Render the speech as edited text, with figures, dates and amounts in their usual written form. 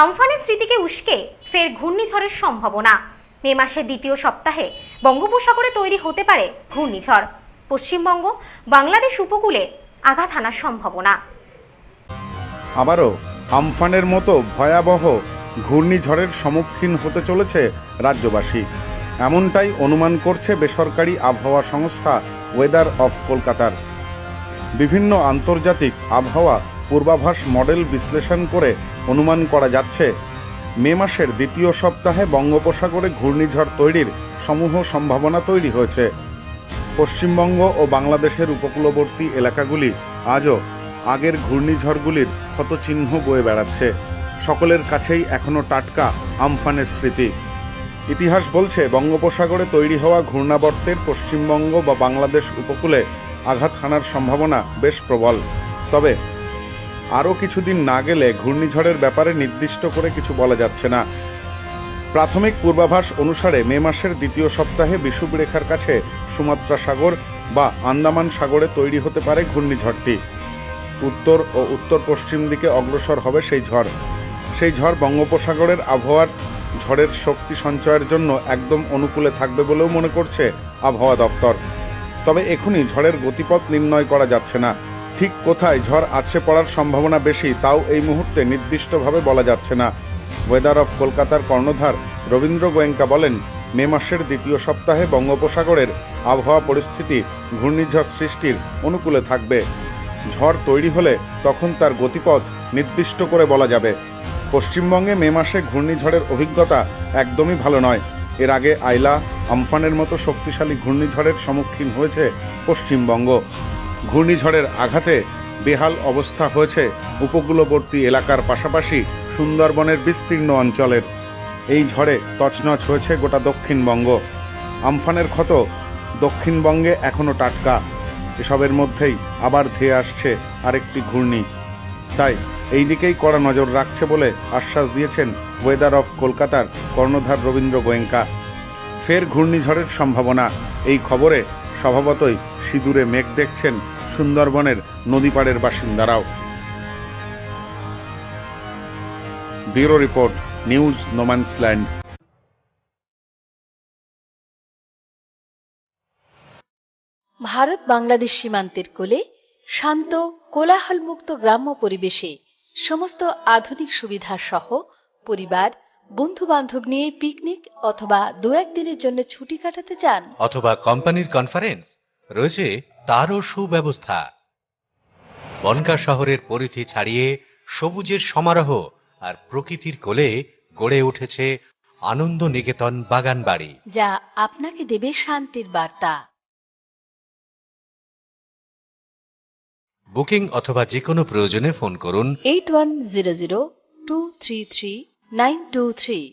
আমফানের স্মৃতিকে উস্কে ফের ঘূর্ণিঝড়ের সম্ভাবনা। মে মাসের দ্বিতীয় সপ্তাহে বঙ্গোপসাগরে তৈরি হতে পারে ঘূর্ণিঝড়। পশ্চিমবঙ্গ বাংলাদেশ উপকূলে আঘাত হানার সম্ভাবনা। আবারও আমফানের মতো ভয়াবহ ঘূর্ণিঝড়ের সম্মুখীন হতে চলেছে রাজ্যবাসী, এমনটাই অনুমান করছে বেসরকারি আবহাওয়া সংস্থা ওয়েদার অফ কলকাতার। বিভিন্ন আন্তর্জাতিক আবহাওয়া পূর্বাভাস মডেল বিশ্লেষণ করে অনুমান করা যাচ্ছে মে মাসের দ্বিতীয় সপ্তাহে বঙ্গোপসাগরে ঘূর্ণিঝড় তৈরির সমূহ সম্ভাবনা তৈরি হয়েছে। পশ্চিমবঙ্গ ও বাংলাদেশের উপকূলবর্তী এলাকাগুলি আজও আগের ঘূর্ণিঝড়গুলির ক্ষতচিহ্ন বয়ে বেড়াচ্ছে। সকলের কাছেই এখনও টাটকা আমফানের স্মৃতি। ইতিহাস বলছে বঙ্গোপসাগরে তৈরি হওয়া ঘূর্ণাবর্তের পশ্চিমবঙ্গ বা বাংলাদেশ উপকূলে আঘাত হানার সম্ভাবনা বেশ প্রবল। তবে আরও কিছুদিন না গেলে ঘূর্ণিঝড়ের ব্যাপারে নির্দিষ্ট করে কিছু বলা যাচ্ছে না। প্রাথমিক পূর্বাভাস অনুসারে মে মাসের দ্বিতীয় সপ্তাহে বিষুবরেখার কাছে সুমাত্রা সাগর বা আন্দামান সাগরে তৈরি হতে পারে ঘূর্ণিঝড়টি। উত্তর ও উত্তর পশ্চিম দিকে অগ্রসর হবে সেই ঝড় বঙ্গোপসাগরের আবহাওয়ার ঝড়ের শক্তি সঞ্চয়ের জন্য একদম অনুকূলে থাকবে বলেও মনে করছে আবহাওয়া দফতর। তবে এখনই ঝড়ের গতিপথ নির্ণয় করা যাচ্ছে না। ঠিক কোথায় ঝড় আছড়ে পড়ার সম্ভাবনা বেশি তাও এই মুহূর্তে নির্দিষ্টভাবে বলা যাচ্ছে না। ওয়েদার অফ কলকাতার কর্ণধার রবীন্দ্র গোয়েঙ্কা বলেন, মে মাসের দ্বিতীয় সপ্তাহে বঙ্গোপসাগরের আবহাওয়া পরিস্থিতি ঘূর্ণিঝড় সৃষ্টির অনুকূলে থাকবে। ঝড় তৈরি হলে তখন তার গতিপথ নির্দিষ্ট করে বলা যাবে। পশ্চিমবঙ্গে মে মাসে ঘূর্ণিঝড়ের অভিজ্ঞতা একদমই ভালো নয়। এর আগে আইলা, আমফানের মতো শক্তিশালী ঘূর্ণিঝড়ের সম্মুখীন হয়েছে পশ্চিমবঙ্গ। ঘূর্ণিঝড়ের আঘাতে বেহাল অবস্থা হয়েছে উপকূলবর্তী এলাকার পাশাপাশি সুন্দরবনের বিস্তীর্ণ অঞ্চলের। এই ঝড়ে তছনছ হয়েছে গোটা দক্ষিণবঙ্গ। আমফানের ক্ষত দক্ষিণবঙ্গে এখনও টাটকা। এসবের মধ্যেই আবার ধেয়ে আসছে আরেকটি ঘূর্ণি। তাই এই দিকেই কড়া নজর রাখছে বলে আশ্বাস দিয়েছেন ওয়েদার অফ কলকাতার কর্ণধার রবীন্দ্র গোয়েঙ্কা। ফের ঘূর্ণিঝড়ের সম্ভাবনা। এই খবরে স্বভাবতই সিঁদুরে মেঘ দেখছেন সুন্দরবনের নদীপাড়ের বাসিন্দারাও। Bureau report, news no man's land. Bharat Bangladesh সীমান্তের কোলে শান্ত কোলাহলমুক্ত গ্রাম্য পরিবেশে সমস্ত আধুনিক সুবিধা সহ পরিবার বন্ধু বান্ধব নিয়ে পিকনিক অথবা দু একদিনের জন্য ছুটি কাটাতে চান, অথবা কোম্পানির কনফারেন্স, রয়েছে তারও সুব্যবস্থা। বনগাঁ শহরের পরিধি ছাড়িয়ে সবুজের সমারোহ আর প্রকৃতির কোলে গড়ে উঠেছে আনন্দ নিকেতন বাগান বাড়ি, যা আপনাকে দেবে শান্তির বার্তা। বুকিং অথবা যে কোনো প্রয়োজনে ফোন করুন 8100233923।